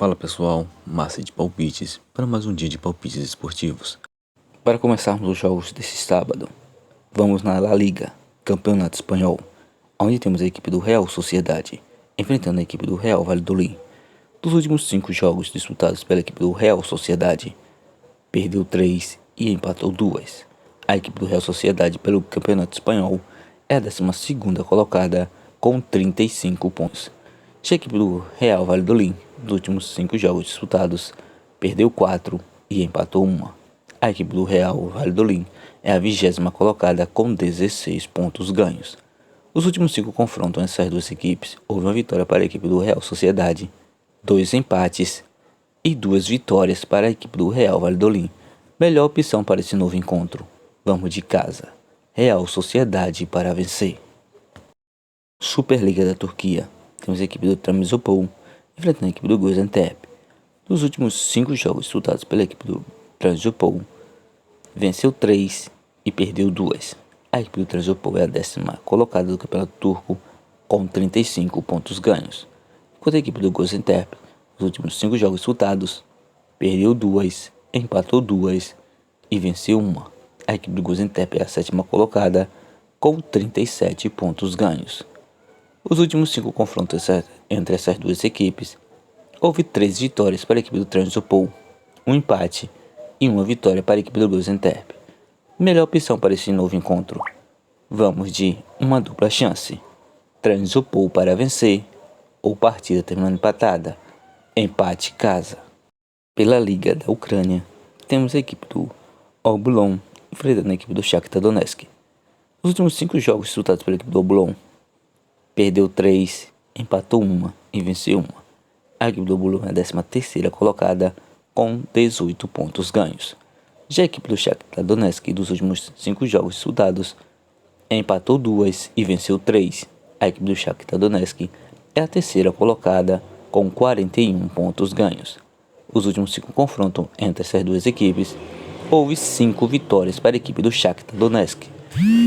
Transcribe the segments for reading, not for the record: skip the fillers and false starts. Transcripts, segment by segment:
Fala pessoal, massa de palpites para mais um dia de palpites esportivos. Para começarmos os jogos desse sábado, vamos na La Liga, Campeonato Espanhol, onde temos a equipe do Real Sociedade enfrentando a equipe do Real Valladolid. Dos últimos 5 jogos disputados pela equipe do Real Sociedade, perdeu 3 e empatou 2. A equipe do Real Sociedade pelo Campeonato Espanhol é a 12ª colocada com 35 pontos. Já a equipe do Real Valladolid, nos últimos 5 jogos disputados, perdeu 4 e empatou 1. A equipe do Real Valladolid é a 20ª colocada com 16 pontos ganhos. Os últimos 5 confrontos entre essas duas equipes, houve uma vitória para a equipe do Real Sociedade, 2 empates e 2 vitórias para a equipe do Real Valladolid. Melhor opção para esse novo encontro. Vamos de casa. Real Sociedade para vencer. Superliga da Turquia. Temos a equipe do Trabzonspor enfrentando a equipe do Gaziantep. Nos últimos 5 jogos disputados pela equipe do Trabzonspor, venceu 3 e perdeu 2. A equipe do Trabzonspor é a 10ª colocada do Campeonato Turco com 35 pontos ganhos. Enquanto a equipe do Gaziantep, nos últimos 5 jogos disputados, perdeu 2, empatou 2 e venceu 1. A equipe do Gaziantep é a 7ª colocada com 37 pontos ganhos. Os últimos 5 confrontos entre essas duas equipes, houve 3 vitórias para a equipe do Trabzonspor, 1 empate e 1 vitória para a equipe do Gaziantep. Melhor opção para esse novo encontro. Vamos de uma dupla chance. Trabzonspor para vencer ou partida terminando empatada. Empate casa. Pela Liga da Ucrânia, temos a equipe do Oblon enfrentando a equipe do Shakhtar Donetsk. Os últimos 5 jogos disputados pela equipe do Oblon, perdeu 3, empatou 1 e venceu 1. A equipe do Oblon é a 13ª colocada com 18 pontos ganhos. Já a equipe do Shakhtar Donetsk, dos últimos 5 jogos disputados, empatou 2 e venceu 3. A equipe do Shakhtar Donetsk é a 3ª colocada com 41 pontos ganhos. Os últimos 5 confrontos entre essas duas equipes, houve 5 vitórias para a equipe do Shakhtar Donetsk.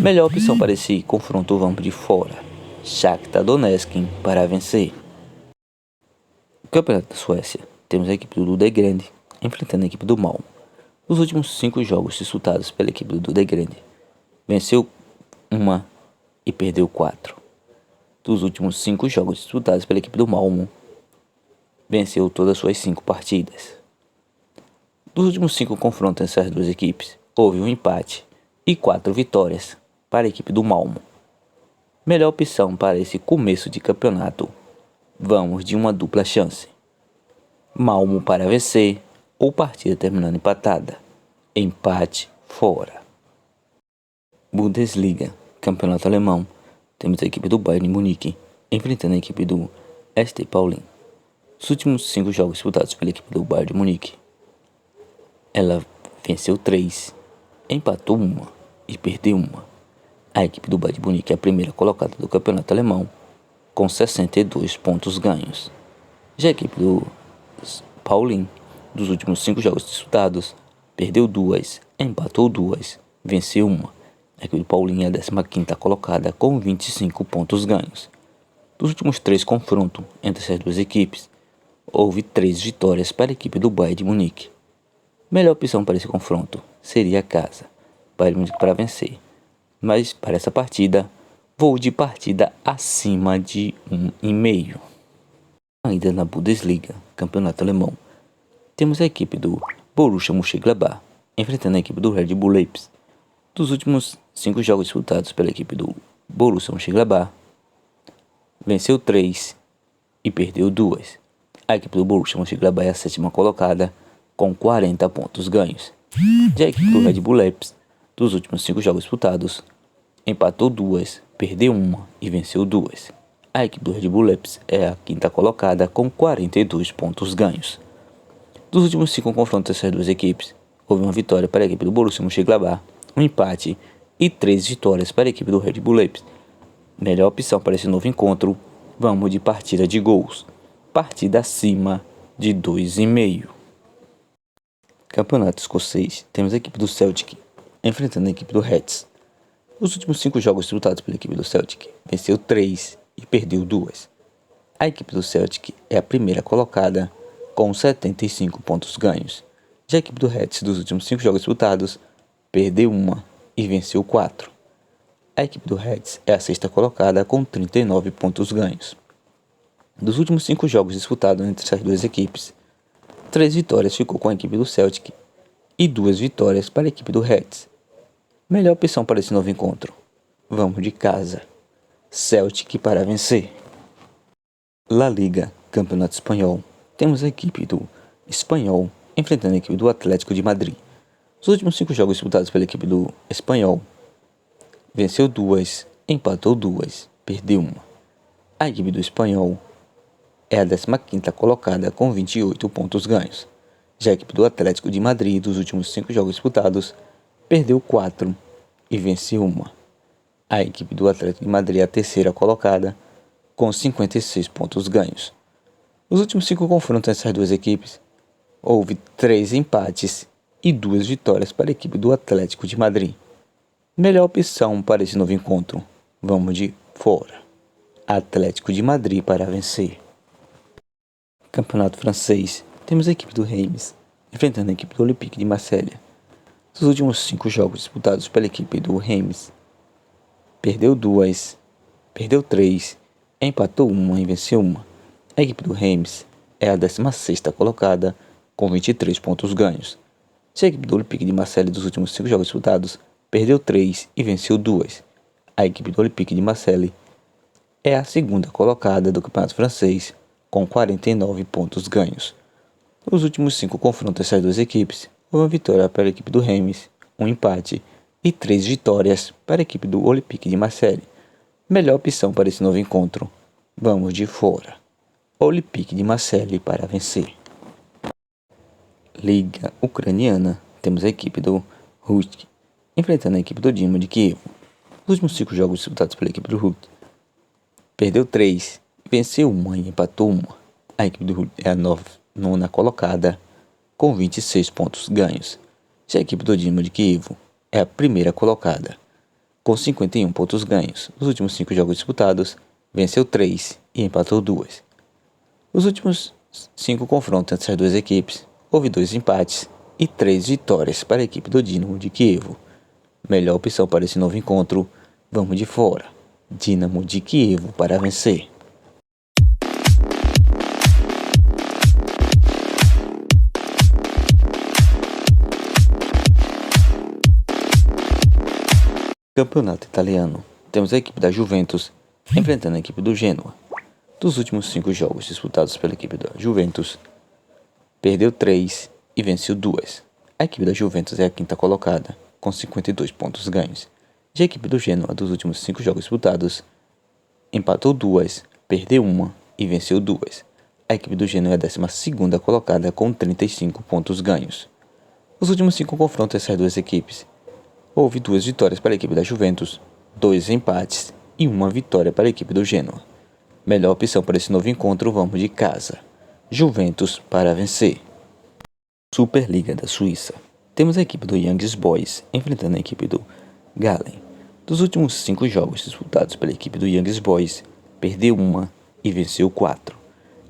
Melhor opção para esse confronto, vamos de fora. Shakhtar Donetsk para vencer. No Campeonato da Suécia, temos a equipe do Ludogorets enfrentando a equipe do Malmö. Nos últimos 5 jogos disputados pela equipe do Ludogorets, venceu 1 e perdeu 4. Dos últimos 5 jogos disputados pela equipe do Malmö, venceu todas as suas 5 partidas. Dos últimos 5 confrontos entre essas duas equipes, houve 1 empate e 4 vitórias para a equipe do Malmö. Melhor opção para esse começo de campeonato, vamos de uma dupla chance. Malmö para vencer ou partida terminando empatada. Empate fora. Bundesliga, campeonato alemão, temos a equipe do Bayern de Munique enfrentando a equipe do ST Paulin. Os últimos 5 jogos disputados pela equipe do Bayern de Munique, ela venceu 3, empatou 1 e perdeu 1. A equipe do Bayern de Munique é a 1ª colocada do campeonato alemão com 62 pontos ganhos. Já a equipe do Paulin, dos últimos 5 jogos disputados, perdeu 2, empatou 2, venceu 1. A equipe do Paulin é a 15ª colocada com 25 pontos ganhos. Dos últimos 3 confrontos entre essas duas equipes, houve 3 vitórias para a equipe do Bayern de Munique. Melhor opção para esse confronto seria a casa. Bayern de Munique para vencer. Mas para essa partida, vou de partida acima de 1,5. Ainda na Bundesliga, campeonato alemão, temos a equipe do Borussia Mönchengladbach enfrentando a equipe do Red Bull Leipzig. Dos últimos 5 jogos disputados pela equipe do Borussia Mönchengladbach, venceu 3 e perdeu 2. A equipe do Borussia Mönchengladbach é a 7ª colocada com 40 pontos ganhos. Já a equipe do Red Bull Leipzig, dos últimos 5 jogos disputados, empatou 2, perdeu 1 e venceu 2. A equipe do Red Bull Leipzig é a 5ª colocada com 42 pontos ganhos. Dos últimos 5 confrontos dessas duas equipes, houve uma vitória para a equipe do Borussia Mönchengladbach, 1 empate e 3 vitórias para a equipe do Red Bull Leipzig. Melhor opção para esse novo encontro, vamos de partida de gols. Partida acima de 2,5. Campeonato escocês, temos a equipe do Celtic enfrentando a equipe do Hearts. Os últimos 5 jogos disputados pela equipe do Celtic, venceu 3 e perdeu 2. A equipe do Celtic é a 1ª colocada com 75 pontos ganhos. Já a equipe do Reds, dos últimos 5 jogos disputados, perdeu uma e venceu 4. A equipe do Reds é a sexta colocada com 39 pontos ganhos. Dos últimos 5 jogos disputados entre essas duas equipes, 3 vitórias ficou com a equipe do Celtic e 2 vitórias para a equipe do Reds. Melhor opção para esse novo encontro. Vamos de casa. Celtic para vencer. La Liga, Campeonato Espanhol. Temos a equipe do Espanhol enfrentando a equipe do Atlético de Madrid. Os últimos 5 jogos disputados pela equipe do Espanhol, venceu 2, empatou 2, perdeu 1. A equipe do Espanhol é a 15ª colocada com 28 pontos ganhos. Já a equipe do Atlético de Madrid, dos últimos 5 jogos disputados, perdeu 4 e venceu 1. A equipe do Atlético de Madrid é a terceira colocada com 56 pontos ganhos. Nos últimos 5 confrontos entre essas duas equipes, houve 3 empates e 2 vitórias para a equipe do Atlético de Madrid. Melhor opção para esse novo encontro. Vamos de fora. Atlético de Madrid para vencer. Campeonato francês. Temos a equipe do Reims enfrentando a equipe do Olympique de Marselha. Dos últimos 5 jogos disputados pela equipe do Reims, perdeu 2, perdeu 3, empatou 1 e venceu 1. A equipe do Reims é a 16ª colocada com 23 pontos ganhos. Já a equipe do Olympique de Marselha, dos últimos 5 jogos disputados, perdeu 3 e venceu 2. A equipe do Olympique de Marselha é a segunda colocada do campeonato francês com 49 pontos ganhos. Nos últimos 5 confrontos dessas duas equipes, houve uma vitória para a equipe do Reims, um empate e 3 vitórias para a equipe do Olympique de Marselha. Melhor opção para esse novo encontro. Vamos de fora. Olympique de Marselha para vencer. Liga Ucraniana. Temos a equipe do Rusk enfrentando a equipe do Dinamo de Kiev. Nos últimos 5 jogos disputados pela equipe do Rusk, perdeu 3, venceu 1 e empatou 1. A equipe do Rusk é a 9ª colocada com 26 pontos ganhos. Já a equipe do Dinamo de Kiev é a primeira colocada com 51 pontos ganhos. Nos últimos 5 jogos disputados, venceu 3 e empatou 2. Nos últimos 5 confrontos entre as duas equipes, houve 2 empates e 3 vitórias para a equipe do Dinamo de Kiev. Melhor opção para esse novo encontro, vamos de fora. Dinamo de Kiev para vencer. Campeonato Italiano. Temos a equipe da Juventus enfrentando a equipe do Genoa. Dos últimos 5 jogos disputados pela equipe da Juventus, perdeu 3 e venceu 2. A equipe da Juventus é a 5ª colocada com 52 pontos ganhos. Já a equipe do Genoa, dos últimos 5 jogos disputados, empatou 2, perdeu 1 e venceu 2. A equipe do Genoa é a 12ª colocada com 35 pontos ganhos. Nos últimos 5 confrontos essas duas equipes, houve 2 vitórias para a equipe da Juventus, 2 empates e 1 vitória para a equipe do Genoa. Melhor opção para esse novo encontro, vamos de casa. Juventus para vencer. Superliga da Suíça. Temos a equipe do Young Boys enfrentando a equipe do Gallen. Dos últimos 5 jogos disputados pela equipe do Young Boys, perdeu 1 e venceu 4.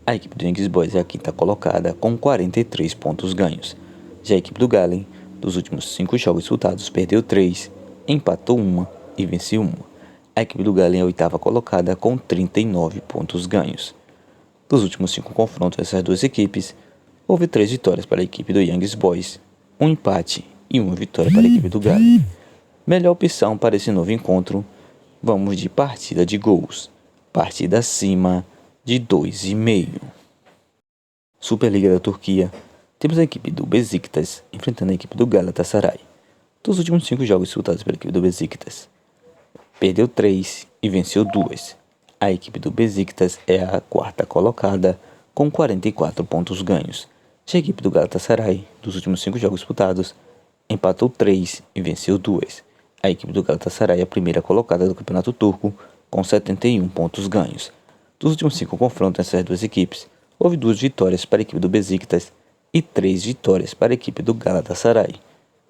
A equipe do Young Boys é a 5ª colocada com 43 pontos ganhos. Já a equipe do Gallen, dos últimos 5 jogos disputados, perdeu 3, empatou 1 e venceu 1. A equipe do Gallen é a 8ª colocada com 39 pontos ganhos. Dos últimos 5 confrontos dessas duas equipes, houve 3 vitórias para a equipe do Young Boys, um empate e 1 vitória para a equipe do Gallen. Melhor opção para esse novo encontro, vamos de partida de gols. Partida acima de 2,5. Superliga da Turquia. Temos a equipe do Besiktas enfrentando a equipe do Galatasaray. Dos últimos 5 jogos disputados pela equipe do Besiktas, perdeu 3 e venceu 2. A equipe do Besiktas é a 4ª colocada com 44 pontos ganhos. Já a equipe do Galatasaray, dos últimos 5 jogos disputados, empatou 3 e venceu 2. A equipe do Galatasaray é a primeira colocada do campeonato turco com 71 pontos ganhos. Dos últimos 5 confrontos entre essas duas equipes, houve 2 vitórias para a equipe do Besiktas e 3 vitórias para a equipe do Galatasaray.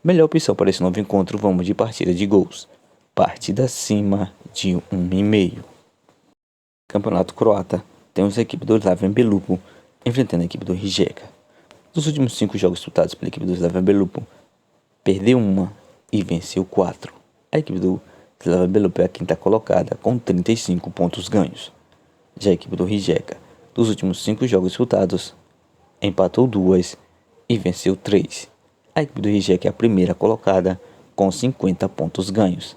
Melhor opção para esse novo encontro, vamos de partida de gols. Partida acima de 1,5. Campeonato Croata. Temos a equipe do Slaven Belupo enfrentando a equipe do Rijeka. Dos últimos 5 jogos disputados pela equipe do Slavia Belupo, perdeu uma e venceu 4. A equipe do Slavia Belupo é a quinta colocada com 35 pontos ganhos. Já a equipe do Rijeka, dos últimos 5 jogos disputados, empatou 2 e venceu 3. A equipe do Rijeka é a primeira colocada com 50 pontos ganhos.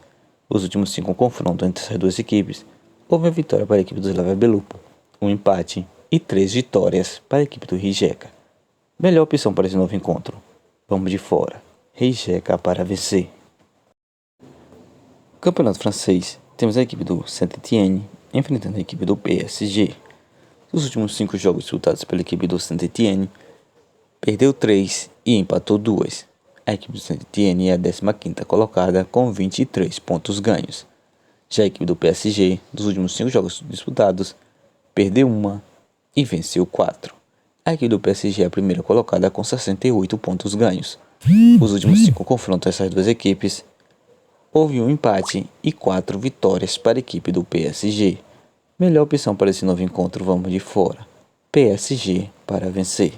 Os últimos 5 confrontos entre essas duas equipes, houve uma vitória para a equipe do Slavia Belupo, um empate e 3 vitórias para a equipe do Rijeka. Melhor opção para esse novo encontro. Vamos de fora. Rijeka para vencer. Campeonato francês. Temos a equipe do Saint-Étienne enfrentando a equipe do PSG. Nos últimos 5 jogos disputados pela equipe do Saint-Étienne, perdeu 3 e empatou 2. A equipe do Saint-Étienne é a 15ª colocada com 23 pontos ganhos. Já a equipe do PSG, dos últimos 5 jogos disputados, perdeu uma e venceu 4. A equipe do PSG é a primeira colocada com 68 pontos ganhos. Os últimos 5 confrontos essas duas equipes, houve um empate e 4 vitórias para a equipe do PSG. Melhor opção para esse novo encontro, vamos de fora. PSG para vencer.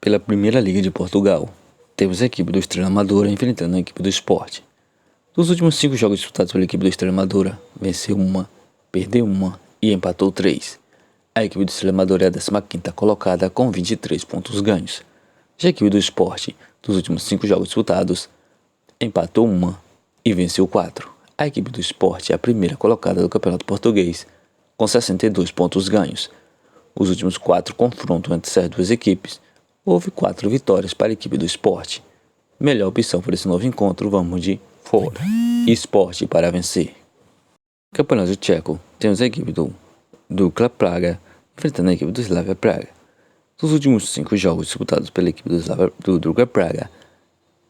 Pela Primeira Liga de Portugal, temos a equipe do Estrela Amadora enfrentando a equipe do Sport. Dos últimos 5 jogos disputados pela equipe do Estrela Amadora, venceu uma, perdeu uma e empatou 3. A equipe do Estrela Amadora é a 15ª colocada com 23 pontos ganhos. Já a equipe do Sport, dos últimos 5 jogos disputados, empatou uma e venceu 4. A equipe do Sport é a primeira colocada do Campeonato Português com 62 pontos ganhos. Os últimos 4 confrontos entre essas duas equipes, houve 4 vitórias para a equipe do Sport. Melhor opção para esse novo encontro, vamos de fora. Sport para vencer. Campeonato Tcheco, temos a equipe do Dukla Praga enfrentando a equipe do Slavia Praga. Dos últimos 5 jogos disputados pela equipe do Dukla Praga,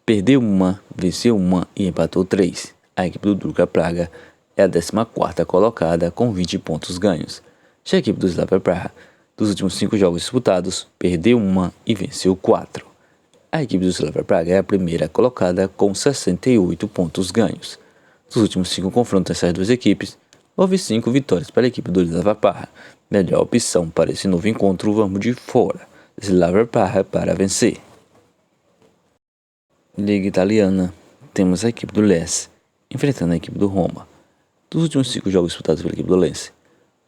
perdeu uma, venceu uma e empatou 3. A equipe do Dukla Praga é a 14ª colocada com 20 pontos ganhos. Já a equipe do Slavia Praga, dos últimos 5 jogos disputados, perdeu uma e venceu 4. A equipe do Slavia Praga é a primeira colocada com 68 pontos ganhos. Dos últimos 5 confrontos essas duas equipes, houve 5 vitórias para a equipe do Slavia Praga. Melhor opção para esse novo encontro, vamos de fora. Slavia Praga para vencer. Liga Italiana, temos a equipe do Lecce enfrentando a equipe do Roma. Dos últimos 5 jogos disputados pela equipe do Lecce,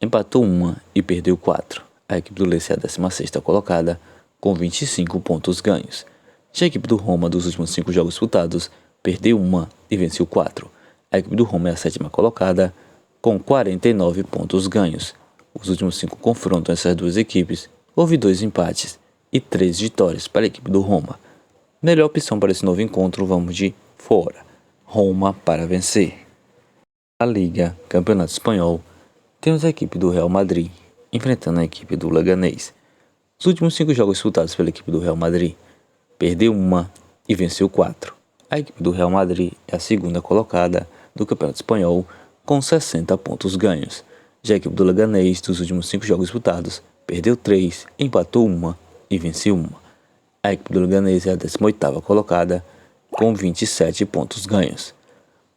empatou uma e perdeu 4. A equipe do Lecce é a 16ª colocada com 25 pontos ganhos. Já a equipe do Roma, dos últimos 5 jogos disputados, perdeu uma e venceu 4. A equipe do Roma é a 7ª colocada com 49 pontos ganhos. Os últimos 5 confrontos essas duas equipes, houve 2 empates e 3 vitórias para a equipe do Roma. Melhor opção para esse novo encontro, vamos de fora. Roma para vencer. A Liga Campeonato Espanhol, temos a equipe do Real Madrid enfrentando a equipe do Leganés. Os últimos 5 jogos disputados pela equipe do Real Madrid, perdeu uma e venceu 4. A equipe do Real Madrid é a 2ª colocada do Campeonato Espanhol com 60 pontos ganhos. Já a equipe do Leganés, dos últimos 5 jogos disputados, perdeu 3, empatou uma e venceu uma. A equipe do Leganés é a 18ª colocada com 27 pontos ganhos.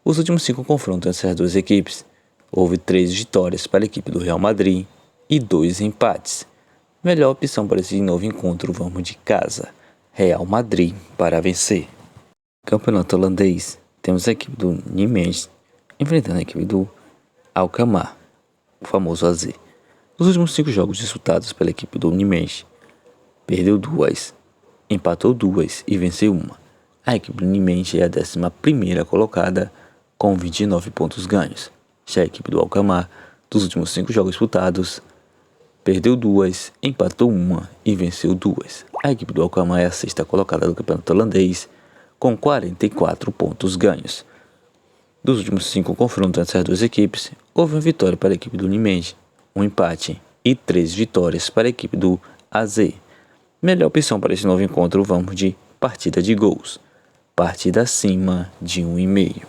Os últimos 5 confrontos entre as duas equipes, houve 3 vitórias para a equipe do Real Madrid e 2 empates. Melhor opção para esse novo encontro, vamos de casa. Real Madrid para vencer. Campeonato holandês, temos a equipe do Nijmegen enfrentando a equipe do Alkmaar, o famoso AZ. Nos últimos 5 jogos disputados pela equipe do Nijmegen, perdeu 2, empatou 2 e venceu uma. A equipe do Nijmegen é a 11ª colocada com 29 pontos ganhos. Já a equipe do Alkmaar, dos últimos 5 jogos disputados, perdeu 2, empatou uma e venceu 2. A equipe do Alkmaar é a 6ª colocada do campeonato holandês com 44 pontos ganhos. Dos últimos 5 confrontos entre as duas equipes, houve uma vitória para a equipe do Nijmegen, um empate e 3 vitórias para a equipe do AZ. Melhor opção para esse novo encontro, vamos de partida de gols. Partida acima de 1,5.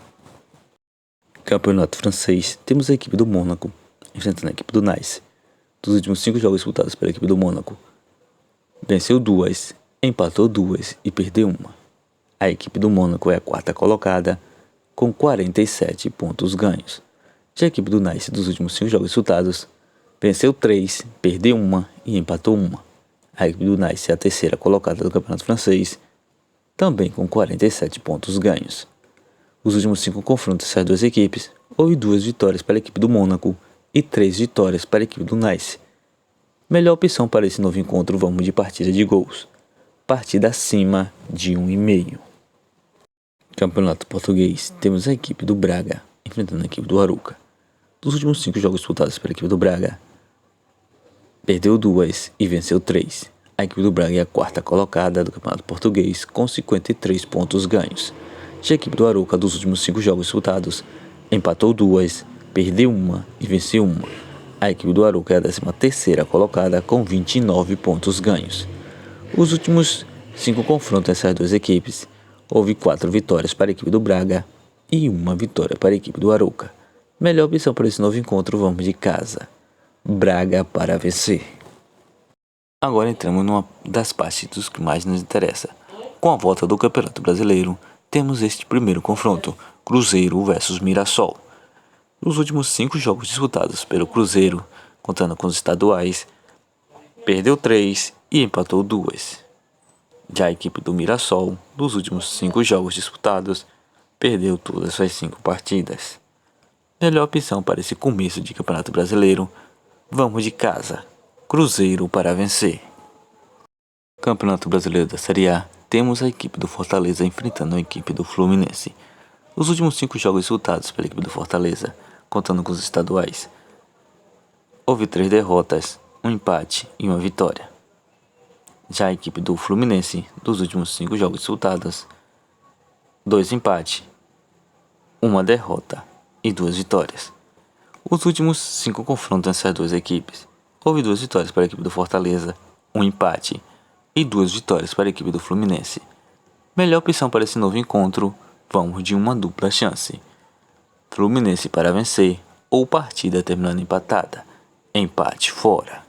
Campeonato francês, temos a equipe do Mônaco enfrentando a equipe do Nice. Dos últimos 5 jogos disputados pela equipe do Mônaco, venceu 2, empatou 2 e perdeu uma. A equipe do Mônaco é a 4ª colocada com 47 pontos ganhos. Já a equipe do Nice, dos últimos 5 jogos disputados, Venceu 3, perdeu 1 e empatou 1. A equipe do Nice é a terceira colocada do campeonato francês, também com 47 pontos ganhos. Os últimos 5 confrontos dessas duas equipes, houve 2 vitórias para a equipe do Mônaco e 3 vitórias para a equipe do Nice. Melhor opção para esse novo encontro, vamos de partida de gols. Partida acima de 1,5. Campeonato Português, temos a equipe do Braga enfrentando a equipe do Arouca. Dos últimos 5 jogos disputados pela equipe do Braga, perdeu 2 e venceu 3. A equipe do Braga é a quarta colocada do Campeonato Português com 53 pontos ganhos. Já a equipe do Arouca, dos últimos 5 jogos disputados, empatou 2, perdeu 1 e venceu 1. A equipe do Arouca é a 13ª colocada com 29 pontos ganhos. Os últimos 5 confrontos dessas duas equipes, houve 4 vitórias para a equipe do Braga e 1 vitória para a equipe do Arouca. Melhor opção para esse novo encontro, vamos de casa. Braga para vencer. Agora entramos numa das partes que mais nos interessa. Com a volta do Campeonato Brasileiro, temos este primeiro confronto, Cruzeiro versus Mirassol. Nos últimos 5 jogos disputados pelo Cruzeiro, contando com os estaduais, perdeu 3 e empatou 2. Já a equipe do Mirassol, dos últimos 5 jogos disputados, perdeu todas as 5 partidas. Melhor opção para esse começo de Campeonato Brasileiro, vamos de casa, Cruzeiro para vencer. Campeonato Brasileiro da Série A, temos a equipe do Fortaleza enfrentando a equipe do Fluminense. Nos últimos 5 jogos disputados pela equipe do Fortaleza, contando com os estaduais, houve 3 derrotas, 1 empate e 1 vitória. Já a equipe do Fluminense, dos últimos 5 jogos disputados, 2 empates, 1 derrota e 2 vitórias. Os últimos 5 confrontos dessas duas equipes, houve 2 vitórias para a equipe do Fortaleza, 1 empate e 2 vitórias para a equipe do Fluminense. Melhor opção para esse novo encontro, vamos de uma dupla chance. Fluminense para vencer ou partida terminando empatada, empate fora.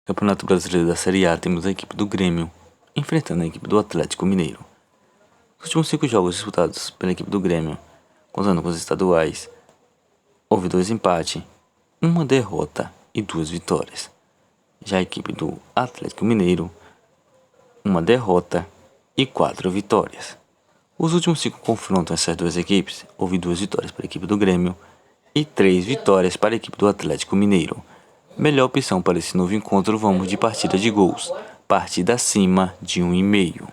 Campeonato Brasileiro da Série A, temos a equipe do Grêmio enfrentando a equipe do Atlético Mineiro. Nos últimos 5 jogos disputados pela equipe do Grêmio, contando com os estaduais, houve 2 empates, 1 derrota e 2 vitórias. Já a equipe do Atlético Mineiro, 1 derrota e 4 vitórias. Os últimos 5 confrontos dessas duas equipes, houve 2 vitórias para a equipe do Grêmio e 3 vitórias para a equipe do Atlético Mineiro. Melhor opção para esse novo encontro, vamos de partida de gols, partida acima de 1,5.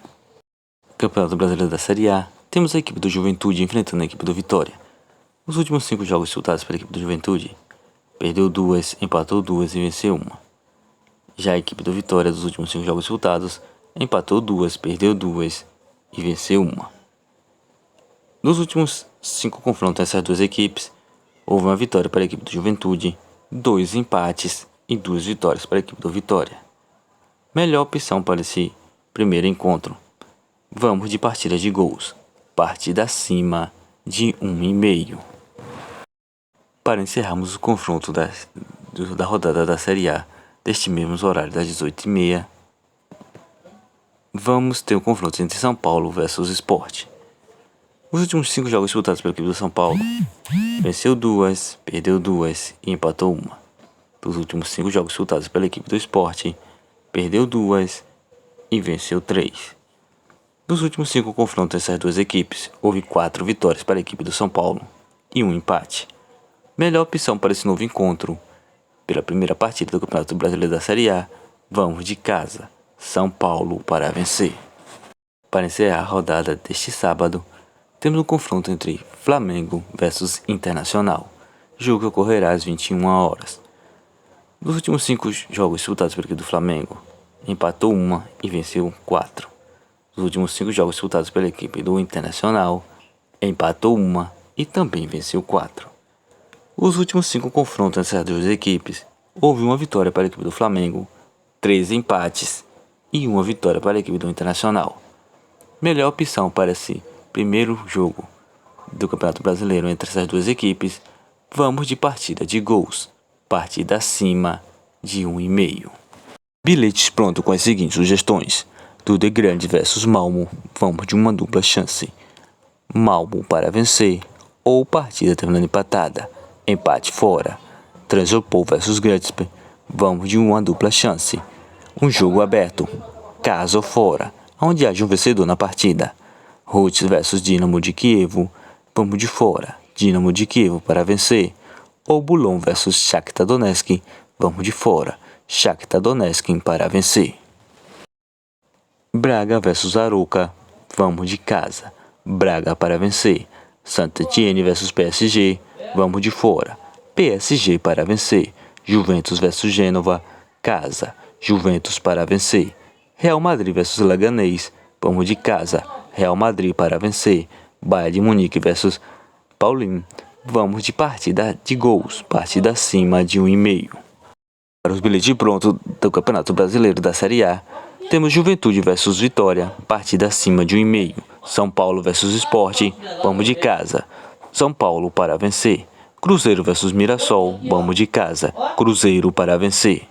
Campeonato Brasileiro da Série A, temos a equipe do Juventude enfrentando a equipe do Vitória. Nos últimos 5 jogos disputados pela equipe do Juventude, perdeu 2, empatou 2 e venceu 1. Já a equipe do Vitória, dos últimos 5 jogos disputados, empatou 2, perdeu 2 e venceu 1. Nos últimos 5 confrontos dessas duas equipes, houve 1 vitória para a equipe do Juventude, 2 empates e 2 vitórias para a equipe do Vitória. Melhor opção para esse primeiro encontro, vamos de partida de gols, partida acima de 1,5. Para encerrarmos o confronto da rodada da Série A, deste mesmo horário das 18h30, vamos ter o confronto entre São Paulo versus Sport. Os últimos 5 jogos disputados pela equipe do São Paulo, venceu 2, perdeu 2 e empatou 1. Dos últimos 5 jogos disputados pela equipe do Sport, perdeu 2 e venceu 3. Nos últimos 5 confrontos dessas duas equipes, houve 4 vitórias para a equipe do São Paulo e 1 empate. Melhor opção para esse novo encontro, pela primeira partida do Campeonato Brasileiro da Série A, vamos de casa, São Paulo para vencer. Para encerrar a rodada deste sábado, temos um confronto entre Flamengo versus Internacional, jogo que ocorrerá às 21 horas. Dos últimos 5 jogos disputados pela equipe do Flamengo, empatou 1 e venceu 4. Dos últimos 5 jogos disputados pela equipe do Internacional, empatou 1 e também venceu 4. Os últimos 5 confrontos dessas duas equipes, houve 1 vitória para a equipe do Flamengo, 3 empates e 1 vitória para a equipe do Internacional. Melhor opção para esse primeiro jogo do Campeonato Brasileiro entre essas duas equipes, vamos de partida de gols, partida acima de 1,5. Bilhetes pronto com as seguintes sugestões: do The Grande versus Malmo, vamos de uma dupla chance, Malmo para vencer ou partida terminando empatada, empate fora. Transopol versus Gretzky, vamos de uma dupla chance. Um jogo aberto, casa ou fora, onde haja um vencedor na partida. Roots versus Dinamo de Kiev, vamos de fora, Dinamo de Kiev para vencer. Ou Bulon versus Shakhtar Donetsk, vamos de fora, Shakhtar Donetsk para vencer. Braga versus Arouca, vamos de casa, Braga para vencer. Saint-Étienne versus PSG, vamos de fora, PSG para vencer. Juventus versus Gênova, casa, Juventus para vencer. Real Madrid versus Leganés, vamos de casa, Real Madrid para vencer. Bayern de Munique versus Paulin, vamos de partida de gols, partida acima de 1,5. Para os bilhetes prontos do Campeonato Brasileiro da Série A, temos Juventude versus Vitória, partida acima de 1,5. São Paulo versus Sport, vamos de casa, São Paulo para vencer. Cruzeiro versus Mirassol, vamos de casa, Cruzeiro para vencer.